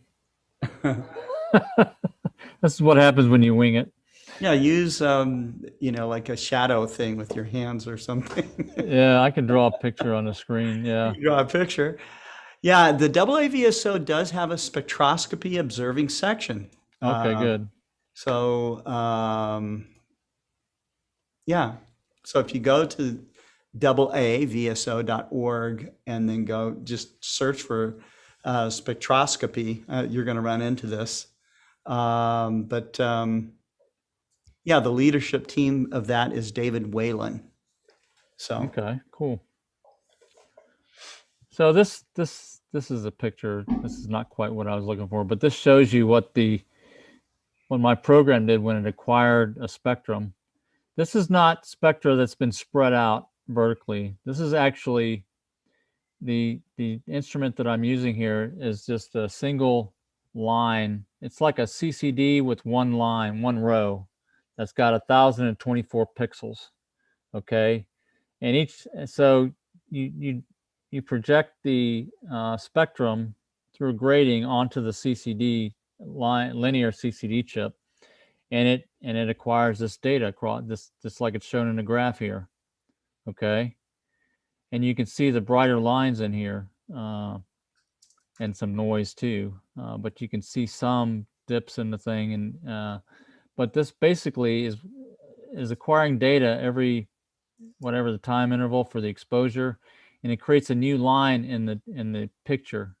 This is what happens when you wing it. Yeah, use like a shadow thing with your hands or something. Yeah, I can draw a picture on the screen. Yeah. You draw a picture. Yeah, the AAVSO does have a spectroscopy observing section. Okay, Uh, good. so yeah, so if you go to AAVSO.org and then go just search for spectroscopy, you're going to run into this. But yeah, the leadership team of that is David Whalen. So Okay, cool. So this is a picture. This is not quite what I was looking for, but this shows you what my program did when it acquired a spectrum. This is not spectra that's been spread out vertically. This is actually the instrument that I'm using here is just a single line. It's like a CCD with one line, one row that's got 1,024 pixels. Okay, and so you project the spectrum through grading onto the CCD line, linear CCD chip, and it acquires this data across this, just like it's shown in the graph here. Okay, and you can see the brighter lines in here and some noise too, but you can see some dips in the thing, and but this basically is acquiring data every whatever the time interval for the exposure, and it creates a new line in the picture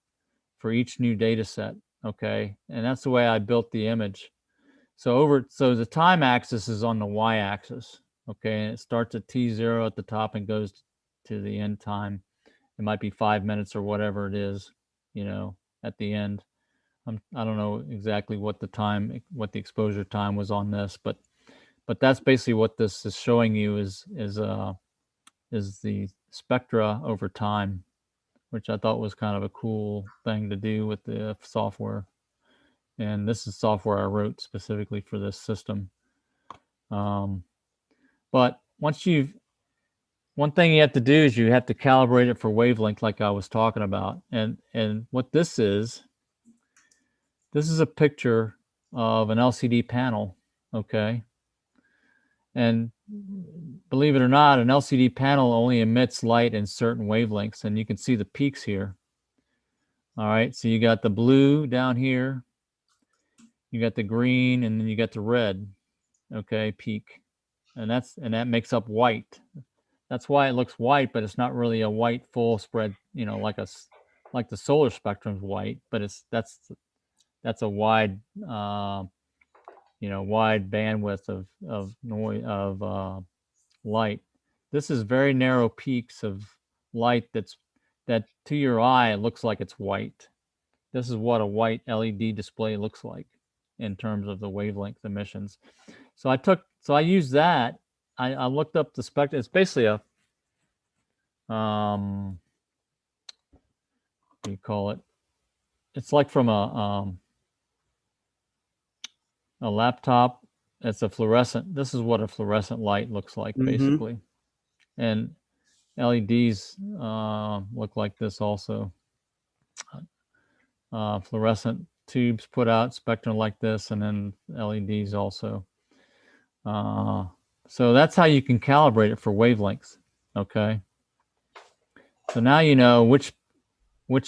for each new data set. Okay, and that's the way I built the image. So the time axis is on the y-axis. Okay, and it starts at t0 at the top and goes to the end time. It might be 5 minutes or whatever it is, at the end. I don't know exactly what the exposure time was on this, but that's basically what this is showing you is the spectra over time, which I thought was kind of a cool thing to do with the software. And this is software I wrote specifically for this system. But one thing you have to do is you have to calibrate it for wavelength, like I was talking about. And what this is a picture of an LCD panel, okay? And believe it or not, an LCD panel only emits light in certain wavelengths, and you can see the peaks here. All right, so you got the blue down here, you got the green, and then you got the red, okay, peak. And that makes up white. That's why it looks white, but it's not really a white full spread, like the solar spectrum's white, but that's a wide wide bandwidth of noise of light. This is very narrow peaks of light that to your eye looks like it's white. This is what a white LED display looks like in terms of the wavelength emissions. So I used that. I looked up the spectrum. It's basically a what do you call it? It's like from a laptop. It's a fluorescent. This is what a fluorescent light looks like, basically. And LEDs look like this also. Fluorescent tubes put out spectrum like this, and then LEDs also. So that's how you can calibrate it for wavelengths. Okay. So now you know which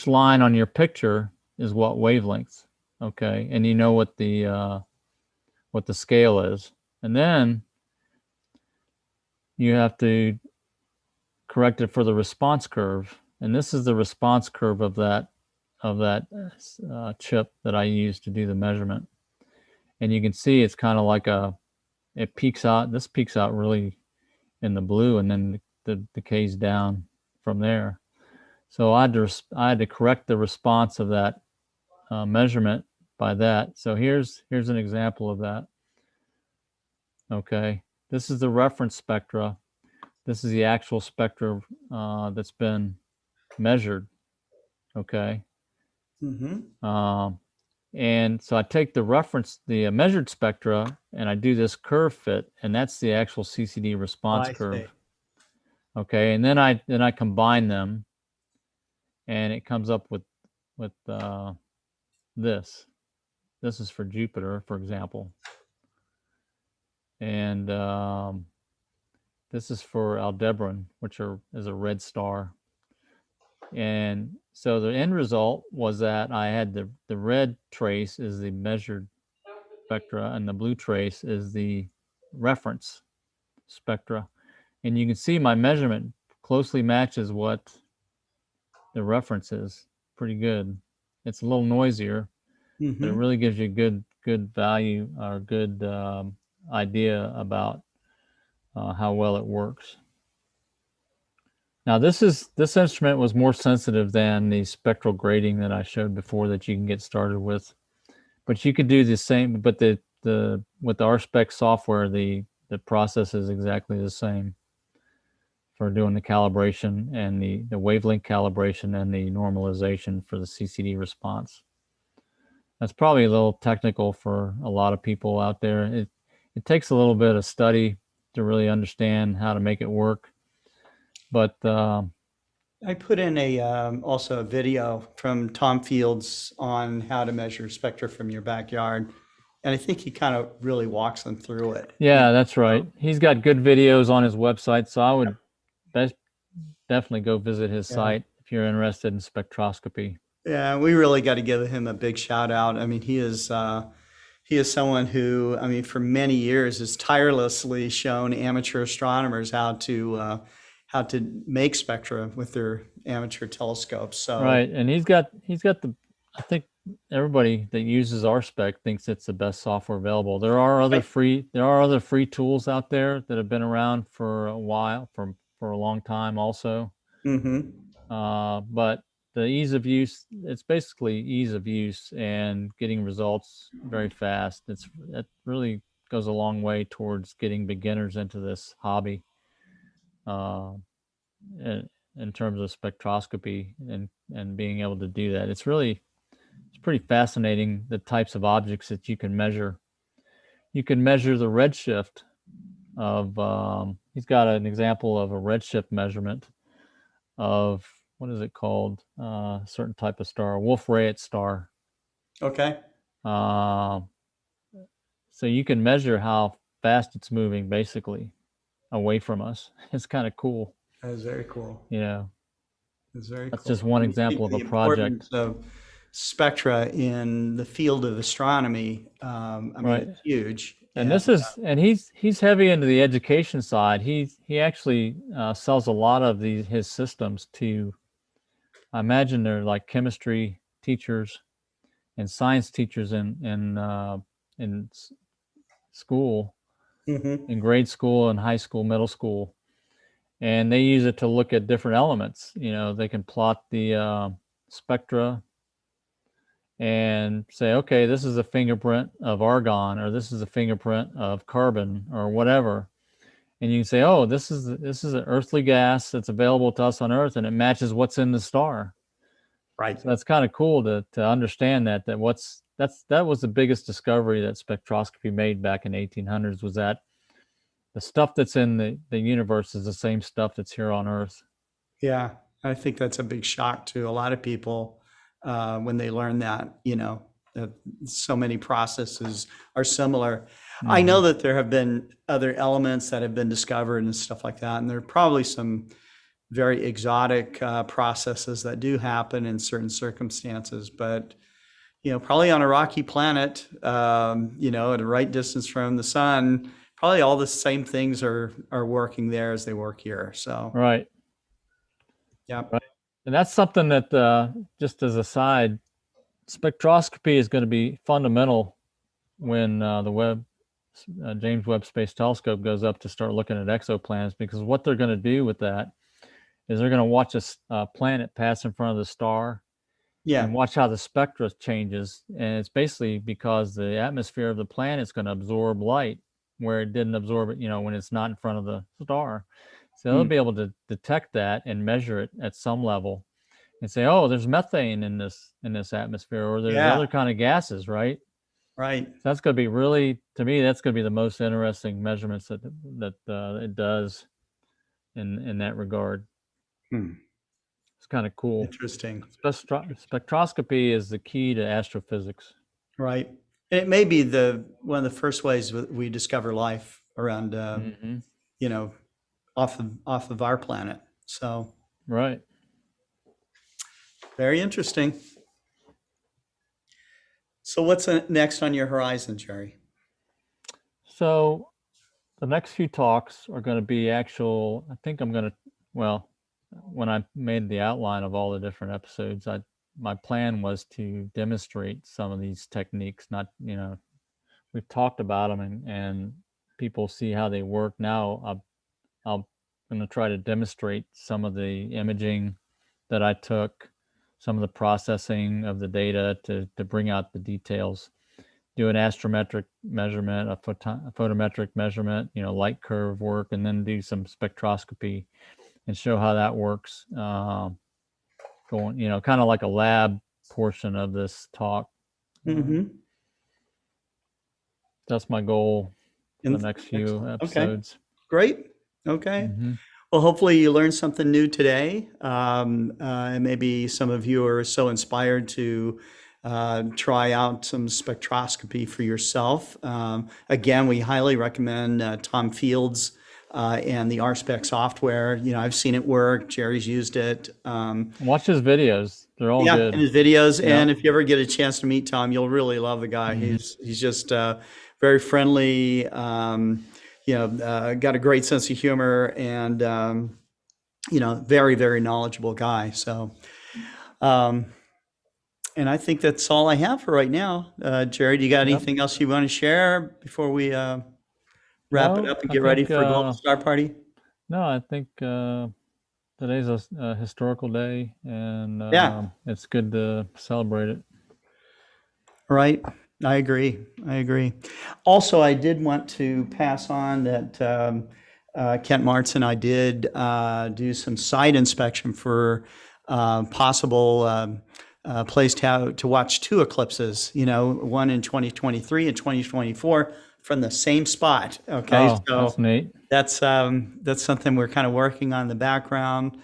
line on your picture is what wavelengths. Okay, and you know what the scale is, and then you have to correct it for the response curve, and this is the response curve of that chip that I used to do the measurement. And you can see it's kind of like it peaks out. This peaks out really in the blue, and then the decays down from there. So I had to correct the response of that measurement by that. So here's an example of that. Okay, this is the reference spectra. This is the actual spectra that's been measured. Okay. And so I take the measured spectra, and I do this curve fit, and that's the actual CCD response curve. Okay, and then I combine them, and it comes up with this. This is for Jupiter, for example. And this is for Aldebaran, which is a red star. And so the end result was that I had the red trace is the measured spectra, and the blue trace is the reference spectra. And you can see my measurement closely matches what the reference is. Pretty good. It's a little noisier, but it really gives you good value or good idea about how well it works. Now this instrument was more sensitive than the spectral grading that I showed before that you can get started with, but you could do the same. But the with the RSpec software, the process is exactly the same for doing the calibration and the wavelength calibration and the normalization for the CCD response. That's probably a little technical for a lot of people out there. It takes a little bit of study to really understand how to make it work. But I put in also a video from Tom Fields on how to measure spectra from your backyard. And I think he kind of really walks them through it. yeah, that's right. He's got good videos on his website. So I would definitely go visit his site if you're interested in spectroscopy. Yeah, we really got to give him a big shout out. I mean, he is someone who, I mean, for many years has tirelessly shown amateur astronomers how to make spectra with their amateur telescopes. So right, and he's got the. I think everybody that uses RSpec thinks it's the best software available. There are other free tools out there that have been around for a while, for a long time also. But the ease of use, it's basically ease of use and getting results very fast. It really goes a long way towards getting beginners into this hobby in terms of spectroscopy and being able to do that. It's pretty fascinating, the types of objects that you can measure. You can measure the redshift of, he's got an example of a redshift measurement of, what is it called? A certain type of star, a Wolf-Rayet star. Okay. So you can measure how fast it's moving basically away from us. It's kind of cool. That is very cool. Yeah. It's very That's cool. just one example of a project. Of spectra in the field of astronomy, I mean, it's huge. And he's heavy into the education side. He actually sells a lot of his systems to, I imagine they're like chemistry teachers and science teachers in school, in grade school and high school, middle school, and they use it to look at different elements. You know, they can plot the spectra and say, okay, this is a fingerprint of argon, or this is a fingerprint of carbon, or whatever. And you can say, oh, this is an earthly gas that's available to us on Earth, and it matches what's in the star. Right. So that's kind of cool to understand that was the biggest discovery that spectroscopy made back in 1800s, was that the stuff that's in the universe is the same stuff that's here on Earth. Yeah, I think that's a big shock to a lot of people when they learn that, that so many processes are similar. I know that there have been other elements that have been discovered and stuff like that, and there are probably some very exotic processes that do happen in certain circumstances, but probably on a rocky planet, at a right distance from the sun, probably all the same things are working there as they work here. So right. Yeah. Right. And that's something that, just as a side, spectroscopy is going to be fundamental when the James Webb Space Telescope goes up to start looking at exoplanets, because what they're going to do with that is they're going to watch a planet pass in front of the star and watch how the spectra changes. And it's basically because the atmosphere of the planet is going to absorb light where it didn't absorb it, when it's not in front of the star. So they'll be able to detect that and measure it at some level and say, oh, there's methane in this atmosphere, or there's other kind of gases, right? Right. So that's going to be to me, that's going to be the most interesting measurements that it does in that regard. It's kind of cool. Interesting. Spectroscopy is the key to astrophysics. Right. It may be one of the first ways we discover life around, Hmm. you know, off of our planet. So Right. very interesting. So what's next on your horizon, Jerry? So the next few talks are going to be actual. I think I'm going to, well, when I made the outline of all the different episodes, my plan was to demonstrate some of these techniques. Not, we've talked about them and people see how they work. Now I'm going to try to demonstrate some of the imaging that I took, some of the processing of the data to bring out the details, do an astrometric measurement, a photometric measurement, light curve work, and then do some spectroscopy and show how that works. Going, kind of like a lab portion of this talk. Mm-hmm. That's my goal for the And next few excellent. Okay, episodes. great. Okay. Mm-hmm. Well, hopefully you learned something new today. And maybe some of you are so inspired to try out some spectroscopy for yourself. Again, we highly recommend Tom Fields and the RSpec software. I've seen it work. Jerry's used it. Watch his videos; they're all Yeah, good. in his videos. Yeah. And if you ever get a chance to meet Tom, you'll really love the guy. Mhm. He's just very friendly. Got a great sense of humor, and very, very knowledgeable guy. So, and I think that's all I have for right now. Jerry, do you got Yep. anything else you want to share before we wrap it No, up and I get ready think, for Global Star Party? No, I think today's a historical day, and Yeah. it's good to celebrate it. Right. I agree. Also, I did want to pass on that Kent Martz and I did do some site inspection for possible place to watch two eclipses, one in 2023 and 2024 from the same spot. Okay. Oh, that's neat. That's something we're kind of working on in the background.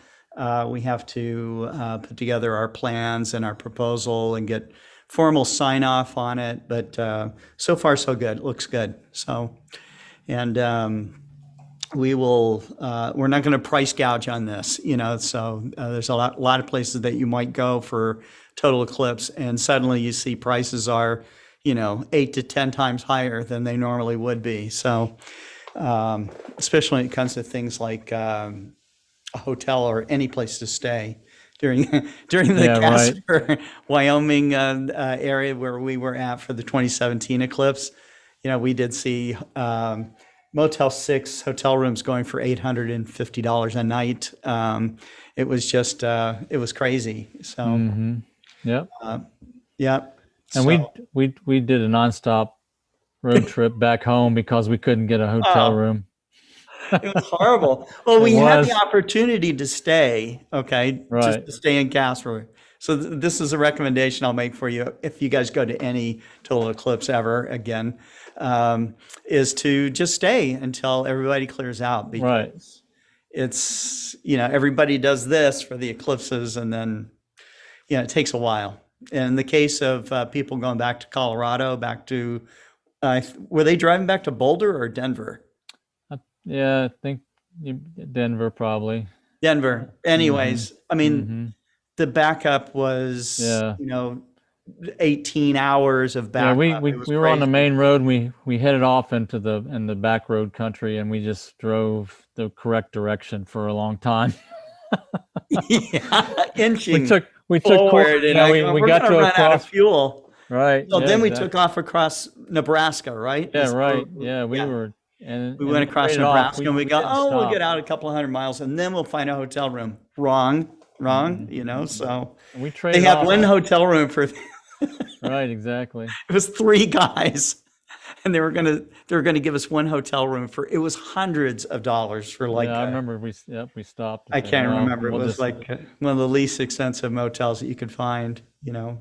We have to put together our plans and our proposal and get formal sign off on it. But so far, so good. It looks good. So, and we will. We're not going to price gouge on this. So there's a lot of places that you might go for total eclipse, and suddenly you see prices are 8 to 10 times higher than they normally would be. So. Especially when it comes to things like a hotel or any place to stay during the Yeah, right. Casper, Wyoming area where we were at for the 2017 eclipse. We did see Motel 6 hotel rooms going for $850 a night. It was just it was crazy. So Mm-hmm. Yep. yeah. And we did a nonstop road trip back home because we couldn't get a hotel room. It was horrible. Well, It we had the was. opportunity to stay, okay, just Right. to stay in Casper. So this is a recommendation I'll make for you if you guys go to any total eclipse ever again, is to just stay until everybody clears out, because Right. it's, everybody does this for the eclipses, and then, it takes a while. In the case of people going back to Colorado, back to, were they driving back to Boulder or Denver? Yeah, I think Denver probably. Denver. Anyways, I mean, Mm-hmm. the backup was, Yeah. 18 hours of Yeah, backup. we It was were on the crazy. main road. We headed off into the back road country, and we just drove the correct direction for a long time. Yeah, inching We took forward, and we we're got going to to run out of fuel. right. So Yeah, then we exactly. took off across Nebraska, right? Yeah, So, right. Yeah, we yeah. were and We went across straight off, Nebraska, and we go, didn't oh, we'll stop. get out a couple hundred miles, and then we'll find a hotel room. Wrong. Mm-hmm. So And we they traded had off. one hotel room for. Right, exactly. It was three guys, and they were gonna give us one hotel room for, it was hundreds of dollars for like. Yeah, I remember we stopped. and I said, can't "Well, remember. It we'll was just-" like one of the least expensive motels that you could find,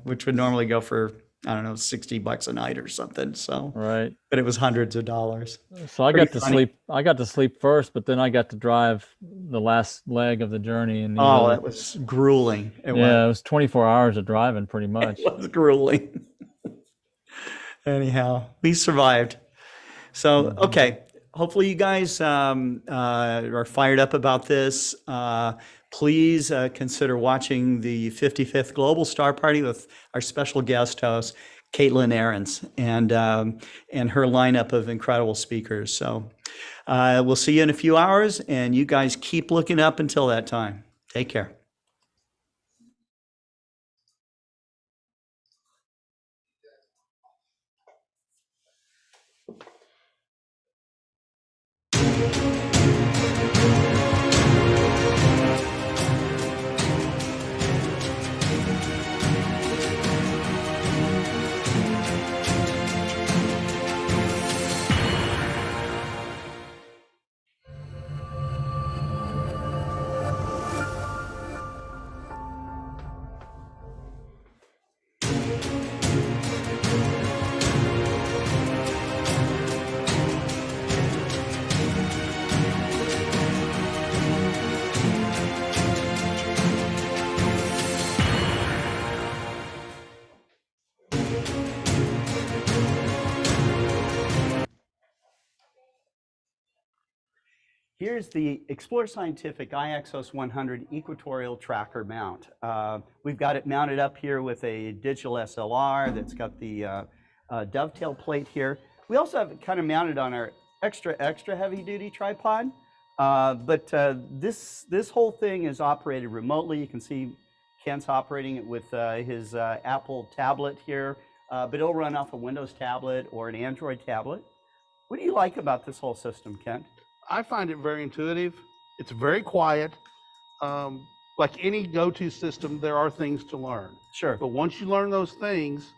which would normally go for, I don't know, $60 a night or something. So, right. but it was hundreds of dollars. So I Pretty got to funny. sleep. I got to sleep first, but then I got to drive the last leg of the journey. And Oh, that was grueling. It yeah, it was 24 hours of driving, pretty much. was grueling. Anyhow, we survived. So, okay. hopefully you guys are fired up about this. Please consider watching the 55th Global Star Party with our special guest host, Caitlin Ahrens, and her lineup of incredible speakers. So we'll see you in a few hours, and you guys keep looking up until that time. Take care. Here's the Explore Scientific iXOS 100 Equatorial Tracker mount. We've got it mounted up here with a digital SLR that's got the dovetail plate here. We also have it kind of mounted on our extra heavy duty tripod. But this whole thing is operated remotely. You can see Kent's operating it with his Apple tablet here, but it'll run off a Windows tablet or an Android tablet. What do you like about this whole system, Kent? I find it very intuitive. It's very quiet. Like any go-to system, there are things to learn. Sure. But once you learn those things,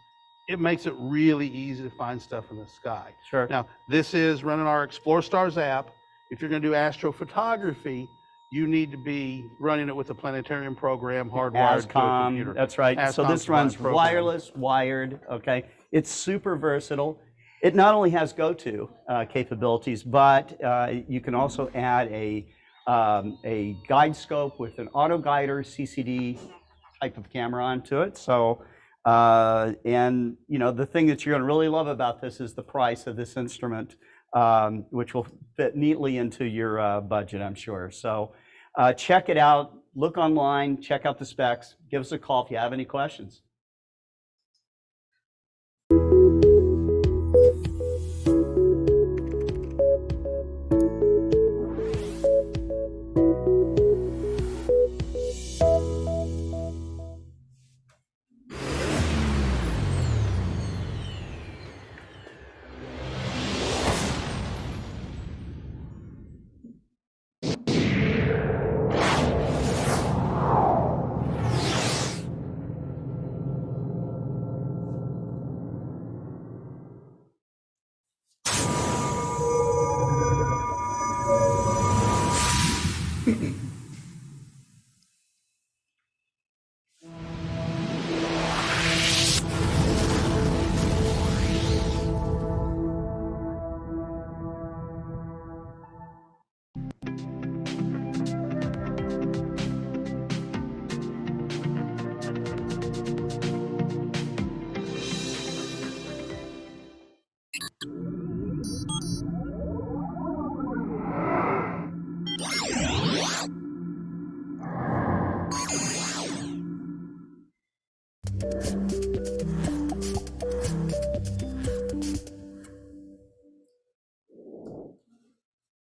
it makes it really easy to find stuff in the sky. Sure. Now, this is running our Explore Stars app. If you're going to do astrophotography, you need to be running it with a planetarium program hardwired to a computer. That's right. So ASCOM this runs program. wireless, wired, okay? It's super versatile. It not only has go-to capabilities, but you can also add a guide scope with an auto guider CCD type of camera onto it. So, and you know, the thing that you're gonna really love about this is the price of this instrument, which will fit neatly into your budget, I'm sure. So check it out, look online, check out the specs, give us a call if you have any questions.